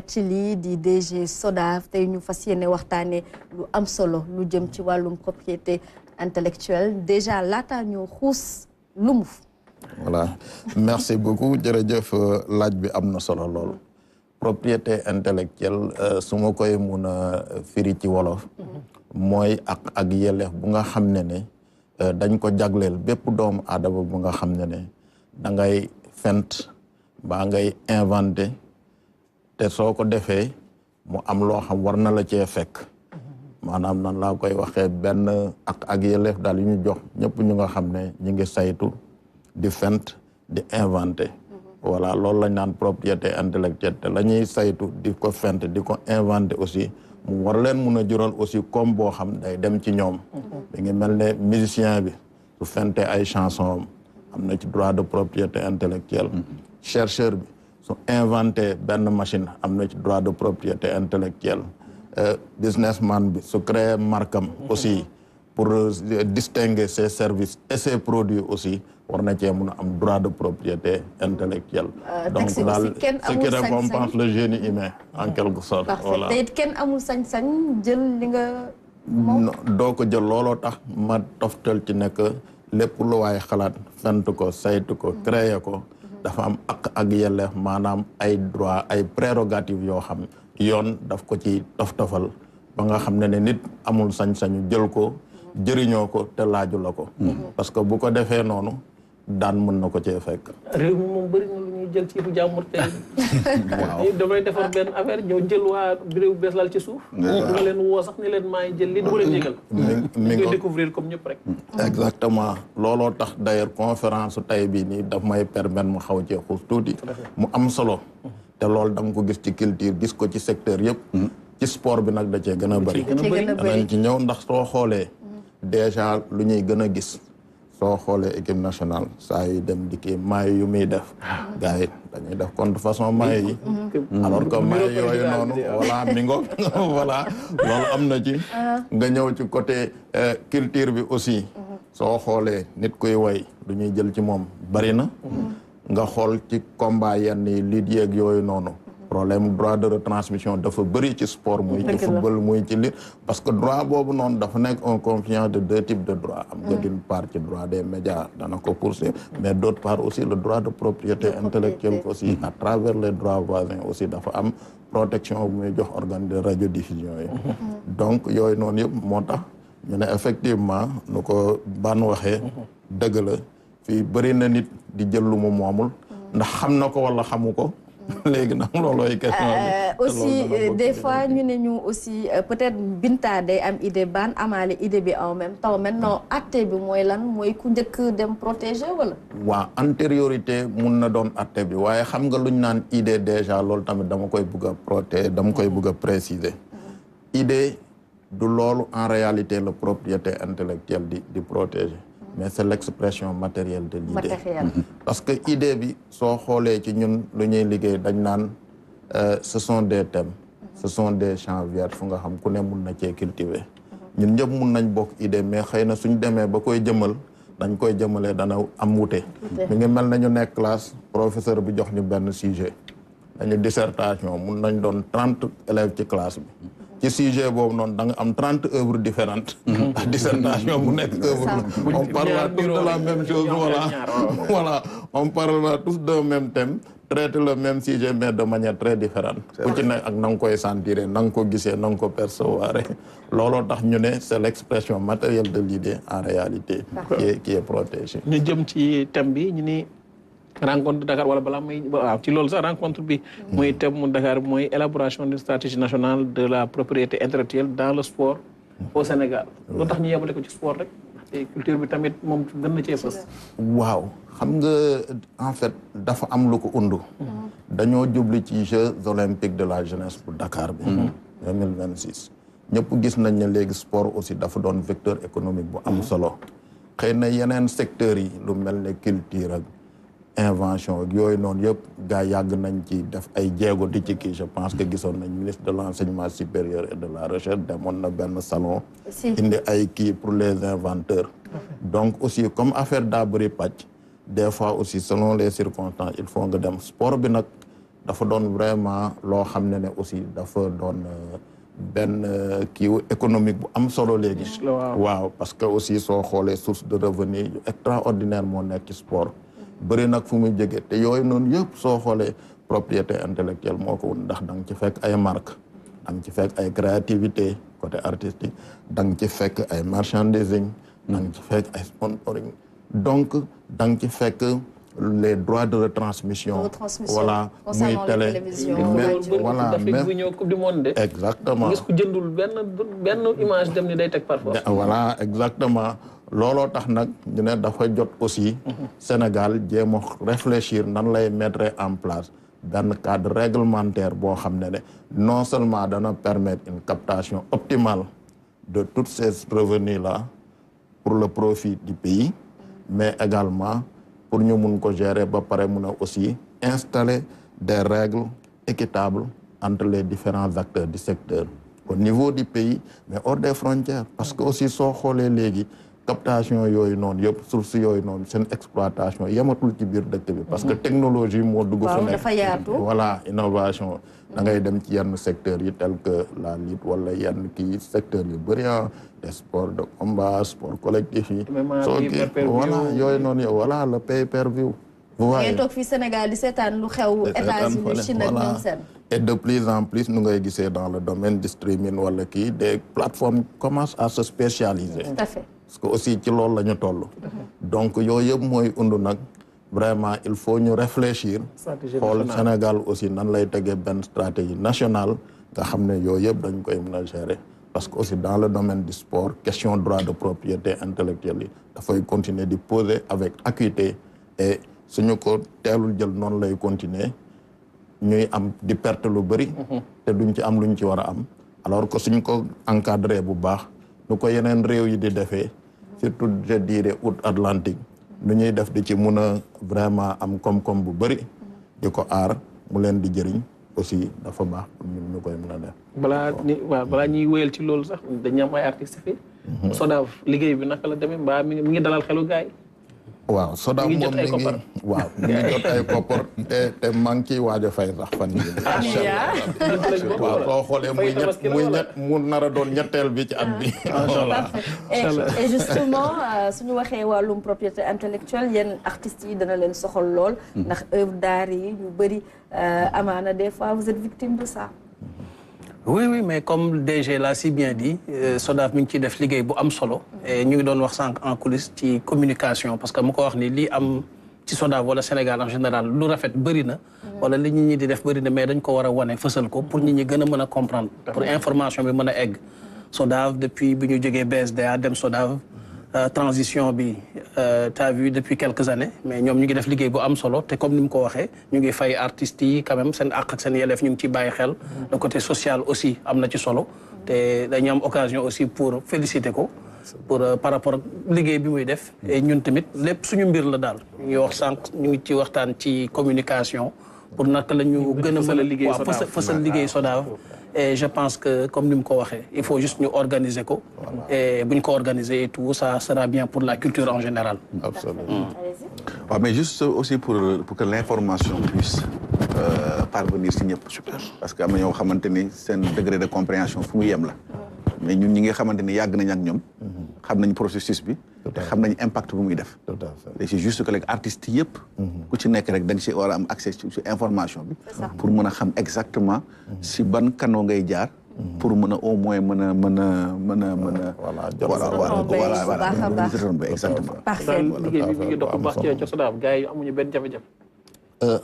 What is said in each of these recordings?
ci lii di DG SODAV tey ñu fas yéene waxtaane lu am solo lu jëm ci wàllum propriété intellectuelle déjà laata ñoo xuus lumu. Voilà merci beaucoup jërëjëf laaj bi am na solo lool propriété intellectuelle su ma koy mun a firi ci wolof mooy ak yelleef bu nga xam ne dañ ko jagleel bépp doomu aadama bu nga xam ne da ngay fent ba ngay inventé te soo ko defee mu am loo xam war na la cee fekk maanaam nan laa koy waxee benn ak yelleef daal yu ñu jox ñëpp ñu nga xam ne ñu ngi saytu di fent di inventé voilà loolu lañ naan propriété intellectuelle te la ñuy saytu di ko fent di ko inventé aussi mu war leen mun a jural aussi comme boo xam day dem ci ñoom da ngi mel ne musicien bi su fente ay chanson am na ci droit de propriété intellectuelle chercheur bi su inventé benn machine am na ci droit de propriété intellectuelle businessman bi su créé markam aussi pour distinguer ses services et ses produits aussi war na cee mun a am droit de propriété intellectuelle donc daal ce qui récompense le génie humain en quelque sorte voilà te it kenn amul sañ-sañ jël li nga doo ko jël looloo tax ma toftal ci nekk lépp lu waay xalaat fent ko saytu ko créé ko dafa am ak yelleef maanaam ay droit ay prérogatives yoo xam yoon daf ko ci toftofal ba nga xam ne nit amul sañ-sañu jël ko jëriñoo ko te laaju la ko parce que bu ko defee noonu daan mën na ko cee fekk réew mi moom bëri na lu ñuy jël ci yëfu jàmbur tey waaw damay defar benn affaire ñëw jël waa réew bees lal ci suuf du ma leen woo sax ni leen maa ngi jël lii du ma leen yëgal mi ngi découvrir comme ñëpp rek exactement looloo tax d'ailleurs conférence tey bii nii daf may permettre mu xaw cee xuus tuuti mu am solo te loolu da nga ko gis ci culture gis ko ci secteur yëpp ci sport bi nag da cee gën a bëri danañ ci ñëw ndax soo xoolee déjà lu ñuy gën a gis soo xoolee équipe nationale saa yu dem di kii maay yu muy def gars yi dañuy def contre façon maay yi alors que maay yooyu noonu voilà mi ngo voilà loolu am na ci nga ñëw ci côté culture bi aussi soo xoolee nit kuy way lu ñuy jël ci moom bari na nga xool ci combat yenn yi liit yeeg yooyu noonu problème droit de retransmission dafa bëri ci sport muy ci football muy ci lit parce que droit boobu noonu dafa nekk un confluent de deux types de droits am nga d'une part ci droit des médias dana ko poursuivre mais d'autre part aussi le droit de propriété intellectuelle aussi à travers les droits voisins aussi dafa am protection bu muy jox organe de radiodiffusion yi donc yooyu noonu yëpp moo tax ñu ne effectivement nu ko ban waxee dëgg la fii bëri na nit di jël lu mu moomul ndax xam na ko wala xamu ko léegi nag loolooy question bi aussi des fois ñu ne ñu aussi peut-être Binta day am idée Ban amaale idée bi en même temps maintenant acte bi mooy lan mooy ku njëkk dem protéger wala waaw antériorité mun na doon acte bi waaye xam nga luñ naan idée déjà loolu tamit dama koy bëgg a protéger dama koy bëgg a préciser idée du loolu en réalité la propriété intellectuelle di protéger mais c'est l'expression matérielle de l'idée parce que idée bi soo xoolee ci ñun lu ñuy liggéey dañ naan ce sont des thèmes ce sont des champs vierges fu nga xam ku ne mun na cee cultiver ñun ñëpp mun nañ bokk idée mais xëy na suñ demee ba koy jëmal dañ koy jëmalee dana am wute mi ngi mel na ñu nekk classe professeur bi jox ñu benn sujet dañu dissertation mun nañ doon 30 élèves ci classe bi ci sujet boobu noonu da nga am 30 œuvres différentes dissertation bu nekk œuvre on parlera tous de la même chose voilà on parlera tous d'un même thème traiter le même sujet mais de manière très différente ku ci nekk ak na nga koy sentir na nga ko gisee na nga ko percevoir looloo tax ñu ne c'est l'expression matérielle de l'idée en réalité qui est protégée ñu jëm ci thème bi ñu ni rencontre Dakar wala balaa may waaw ci loolu sax rencontre bi mooy thème mu Dakar mooy élaboration d'une stratégie nationale de la propriété intellectuelle dans le sport au Sénégal loo tax ñu yemale ko ci sport rek te culture bi tamit moom gën na cee fës waaw xam nga en fait dafa am lu ko undu dañoo jubli ci Jeux olympiques de la jeunesse bu Dakar bi 2026 ñëpp gis nañ ne léegi sport aussi dafa doon vecteur économique bu am solo xëy na yeneen secteurs yi lu mel ne culture ak invention ak yooyu noonu yëpp gaa yàgg nañ ci def ay jéego di ci kii je pense que gisoon nañ ministre de l'enseignement supérieur et de la recherche demoon na benn salon indi ay kii pour les inventeurs donc aussi comme affaire daa bëri pàcc des fois aussi selon les circonstances il faut nga dem sport bi nag dafa doon vraiment loo xam ne aussi dafa doon benn kii économique bu am solo léegi. waaw parce que aussi soo xoolee source de revenu yu extraordinaire moo nekk ci sport. bëri nag fu muy jógee te yooyu noonu yëpp soo xoolee propriété intellectuelle moo ko wut ndax da nga ci fekk ay marque da nga ci fekk ay créativité côté artistique da nga ci fekk ay merchandising da nga ci fekk ay sponsoring donc da nga ci fekk les droits de retransmission. Voilà, muy télé. Voilà, mais bu ñëw coupe du monde. Exactement. Gis ko jëndul benn image dem ni day teg par force. Voilà, exactement. Looloo tax nag ñu ne dafa jot aussi Sénégal jéem a réfléchir nan lay mettre en place benn cadre réglementaire boo xam ne non seulement dana permettre une captation optimale de tous ces revenus là pour le profit du pays, mais également pour ñu mun ko gérer ba pare mun a aussi installer des règles équitables entre les différents acteurs du secteur au niveau du pays mais hors des frontières parce que aussi soo xoolee léegi captation yooyu noonu yëpp source yooyu noonu seen exploitation yematul ci biir dëkk bi parce que technologie moo dugg fu nekk voilà innovation da ngay dem ci yenn secteurs yi tel que la lutte wala yenn kii secteurs yu bëri des sports de combat sport collectif yi soo kii voilà yooyu noonu yow voilà le pay-per-view vous voyez ngeen toog fii Sénégal di seetaan lu xew États-Unis Chine ak ñoom seen et de plus en plus nu ngay gisee dans le domaine du streaming wala kii des plateformes commencent à se spécialiser tout à fait parce que aussi ci loolu la ñu toll donc yooyu yëpp mooy undu nag vraiment il faut ñu réfléchir xool Sénégal aussi nan lay tegee benn stratégie nationale nga xam ne yooyu yëpp dañ koy mën a gérer parce que aussi dans le domaine du sport question droit de propriété intellectuelle yi dafay continuer di poser avec acuité et suñu ko teelul jël noonu lay continuer ñuy am di perte lu bëri te duñ ci am luñ ci war a am alors que suñ ko encadré bu baax nu ko yeneen réew yi di defee surtout je dirais outre-Atlantique nu ñuy def di ci mun a vraiment am koom-koom bu bëri di ko aar mu leen di jëriñ aussi dafa baax pour ñun ñu koy mën a def. balaa ñuy wéyal ci loolu sax dañu am ay artistes fii. SODAV liggéey bi naka la demee mbaa mi ngi dalal xelu gars yi. waaw SODAV moom mi ngi jot ay koppar te maa ngi ciy waaj a fay sax fan yii. waaw soo xoolee mu nar a doon ñetteel bi ci at bi. et justement suñu waxee wàllum propriété intellectuelle yenn artistes yi dana leen soxal lool. ndax œuvre d'art yi yu bëri amaana des fois vous êtes victime de ça. Oui, mais comme DG l'a si bien dit, SODAV mi ngi ciy def liggéey bu am solo. et ñu ngi doon wax sànq en coulisses ci communication parce que mu ko wax ni lii am ci SODAV wala Sénégal en général lu rafet bëri na. wala li nit ñi di def bëri na mais dañ ko war a wane fësal ko pour nit ñi gën a mën a comprendre. pour information bi mën a egg. SODAV depuis bi ñu jógee BSDA dem SODAV transition bi t'as vu depuis quelques années mais ñoom ñu ngi def liggéey bu am solo te comme ni mu ko waxee ñu ngi fay artistes yi quand même seen àq ak seen yelleef ñu ngi ciy bàyyi xel. le côté social aussi am na ci solo. te dañu am occasion aussi pour féliciter ko. pour par rapport ak liggéey bi muy def. et ñun tamit lépp suñu mbir la daal. ñu ngi wax sànq ñu ngi ci waxtaan ci communication. pour naka la ñu gën a mën a fësal liggéey SODAV. et je pense que comme ni mu ko waxee il faut juste ñu organiser ko. et bu ñu ko organiser et tout ça sera bien pour la culture en général. Absolument. waaw mais juste aussi pour que l'information puisse parvenir si ñëpp. Super. Parce que am na ñoo xamante ni seen degré de compréhension fu mu yem la. mais ñun ñi nga xamante ni yàgg nañ ak ñoom. xam nañ processus bi. te xam nañ impact bu muy def. Tout à fait. et c'est juste que les artistes yëpp. ku ci nekk rek da nga si war a am accès ci information bi. pour mën a xam exactement. si ban canaux ngay jaar. pour mën a au moins mën a. voilà exactement. parfait liggéey bi mi ngi dox bu baax ci SODAV gars yi amuñu benn jafe-jafe.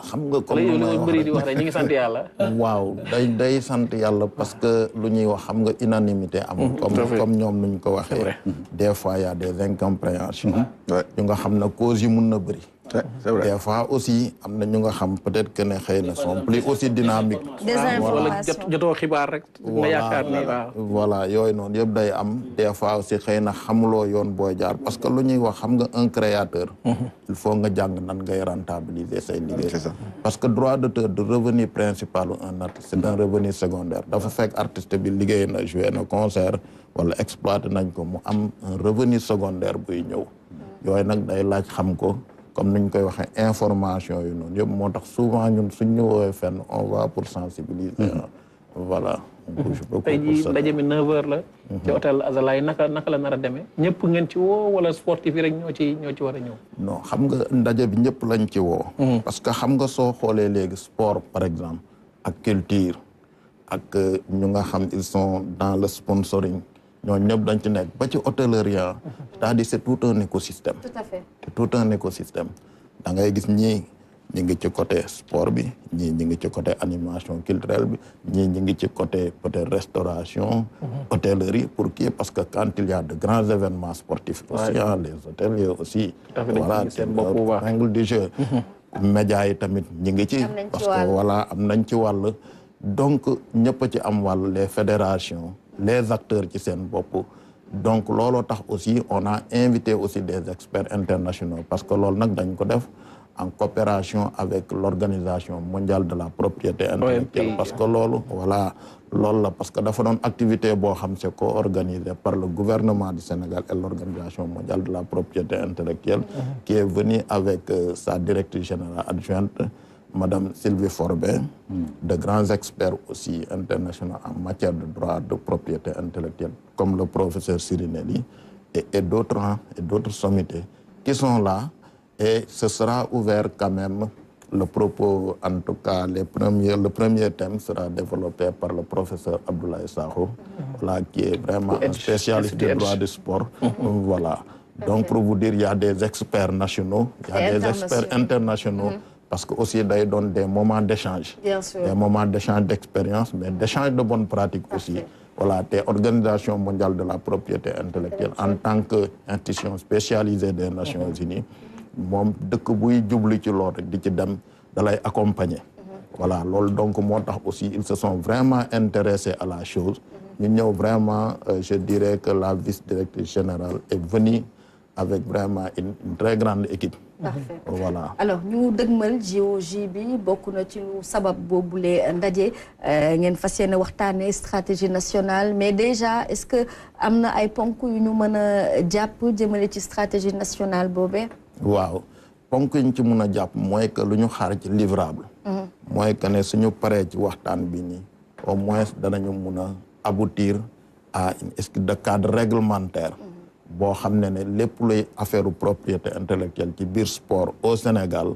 xam nga comme li ma bëri di wax rek ñu ngi sant yàlla. waaw day sant yàlla parce que lu ñuy wax xam nga unanimité amul. comme ñoom nuñ ko waxee. des fois y a des incompréhensions. ñu nga xam ne causes yi mun na bëri. c'est vrai des fois aussi am na ñu nga xam peut-être que ne xëy na sont plus aussi dynamiques. des wala informations jotoo xibaar rek. nga yaakaar ni waaw. voilà yooyu noonu yëpp day am des fois aussi xëy na xamuloo yoon booy jaar parce que lu ñuy wax xam nga un créateur. il faut nga jàng nan ngay rentabiliser say liggéey. c'est ça. parce que droit d'auteur du revenu principal un artiste c'est un revenu secondaire dafa fekk artiste bi liggéey na joué na concert wala exploité nañ ko mu am un revenu secondaire buy ñëw yooyu nag day laaj xam ko comme niñ koy waxee information yu noonu yëpp moo tax souvent ñun suñ ñu woowee fenn on va pour sensibiliser. Voilà. tey jii ndaje mi 9h la. ci hôtel Azalaï naka la nar a demee. ñëpp ngeen ci woo wala sportif yi rek ñoo ci war a ñëw. non xam nga ndaje bi ñëpp lañ ci woo. parce que xam nga soo xoolee léegi sport par exemple ak culture ak ñu nga xam ils sont dans le sponsoring ñoo ñëpp dañ ci nekk ba ci hôtellerie c'est-à-dire c'est tout un écosystème. Tout à fait. c'est tout un écosystème da ngay gis ñii ñi ngi ci côté sport bi ñii ñi ngi ci côté animation culturelle bi ñii ñi ngi ci côté peut-être restauration hôtellerie pour qui parce que quand il y a de grands événements sportifs aussi les hôteliers aussi voilà règle du jeu médias yi tamit ñi ngi ci parce que voilà am nañ ci wàll donc ñëpp ci am wàll les fédérations les acteurs ci seen bopp donc looloo tax aussi on a invité aussi des experts internationaux parce que loolu nag dañ ko def en coopération avec l'Organisation mondiale de la propriété intellectuelle parce que loolu voilà loolu la parce que dafa doon activité boo xam c'est co-organisé par le gouvernement du Sénégal et l'Organisation mondiale de la propriété intellectuelle qui est venue avec sa directrice générale adjointe Madame Sylvie Forbin, de grands experts aussi internationaux en matière de droit de propriété intellectuelle comme le professeur Sirinelli et d'autres sommités qui sont là. Et ce sera ouvert quand même, le propos, en tout cas, le premier thème sera développé par le professeur Abdoulaye Sakho, là, qui est vraiment un spécialiste du droit du sport. Voilà. Donc, pour vous dire, il y a des experts nationaux, il y a des experts internationaux, parce que aussi, ils donnent des moments d'échange. Des moments d'échange d'expérience, mais d'échange de bonnes pratiques aussi. Voilà, des organisations mondiales de la propriété intellectuelle en tant qu'institution spécialisée des Nations Unies. moom dëkk buy jublu ci lool rek di ci dem da lay accompagner voilà loolu donc moo tax aussi ils se sont vraiment intéressés à la chose ñu ñëw vraiment je dirais que la vice-directrice générale est venue avec vraiment une très grande équipe. Parfait. Voilà. Alors ñu dëgmal JOJ bi bokk na ci lu sabab boobule ndaje ngeen fas yéene waxtaanee stratégie nationale mais déjà est-ce que am na ay ponk yu ñu mën a jàpp jëmale ci stratégie nationale boobee. waaw ponk yi ñu ci mun a jàpp mooy que lu ñu xaar ci livrable. mooy que ne suñu paree ci waxtaan bi nii au moins danañu mun a aboutir à une espèce de cadre réglementaire. boo xam ne lépp luy affaire propriété intellectuelle ci biir sport au Sénégal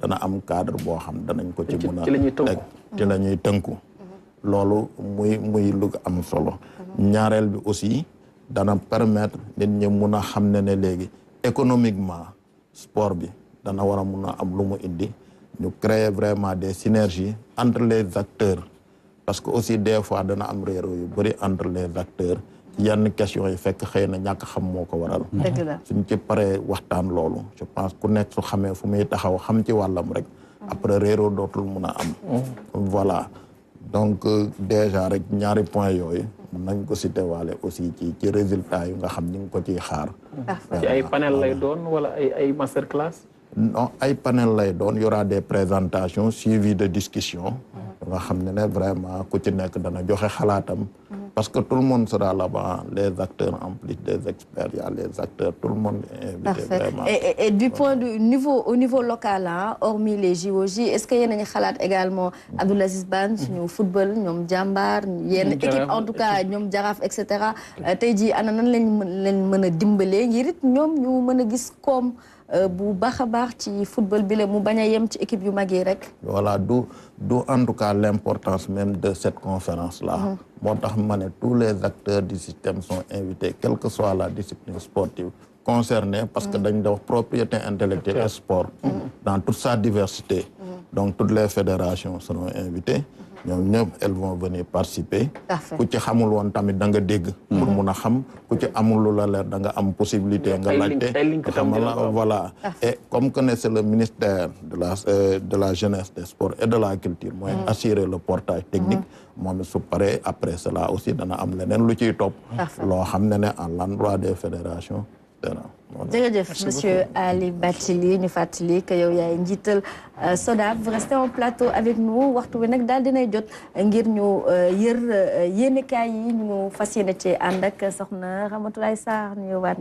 dana am cadre boo xam danañ ko ci mun a teg ci la ñuy tënku. loolu muy lu am solo. ñaareel bi aussi dana permettre nit ñi mun a xam ne léegi économiquement. sport bi dana war a mun a am lu mu indi ñu créer vraiment des synergies entre les acteurs parce que aussi des fois dana am réeroo yu bëri entre les acteurs yenn questions yi fekk xëy na ñàkk xam moo ko waral suñ ci paree waxtaan loolu je pense ku nekk su xamee fu muy taxaw xam ci wàllam rek après réeroo dootul mun a am voilà donc déjà rek ñaari point yooyu nañ ko cité waale aussi ci résultat yu nga xam ñu ngi ko ciy xaar. ci ay panel lay doon wala ay master class. non ay panel lay doon y aura des présentations suivies de discussions. nga xam ne vraiment ku ci nekk dana joxe xalaatam. parce que tout le monde sera là-bas les acteurs en plus des experts il y a les acteurs tout le monde est invité. Vraiment. Et du point de niveau au niveau local hormis les JOJ est-ce que yéen a ngi xalaat également Abdoul Aziz Ban suñu football ñoom jàmbaar yenn équipe en tout cas ñoom Jaraaf et cetera tey jii ana nan lañ mën a dimbalee ngir it ñoom ñu mën a gis koom bu baax a baax ci football bi la mu bañ a yem ci équipe yu mag yi rek. voilà du en tout cas l'importance même de cette conférence là. moo tax ma ne tous les acteurs du système sont invités quelle que soit la discipline sportive concernée parce que dañ da wax propriété intellectuelle et sport dans toute sa diversité. donc toutes les fédérations seront invitées. ñoom ñëpp elles vont venir participer. ku ci xamul woon tamit da nga dégg. pour mun a xam ku ci amul lu la leer da nga am possibilité nga laajte. xamala voilà et comme que ne c'est le ministère de la jeunesse des sports et de la culture mooy assurer le portage technique moom su paree après cela aussi dana am leneen lu ciy topp. loo xam ne à l'endroit des fédérations. jërëjëf monsieur Ali Bathily ñu fàttali que yow yaay njiital SODAV vous restez en plateau avec nous waxtu wi nag daal dinay jot ngir ñu yër yéenekaay yi ñu fas yéene ci ànd ak soxna Ramatoulaye Sarr ñu waat na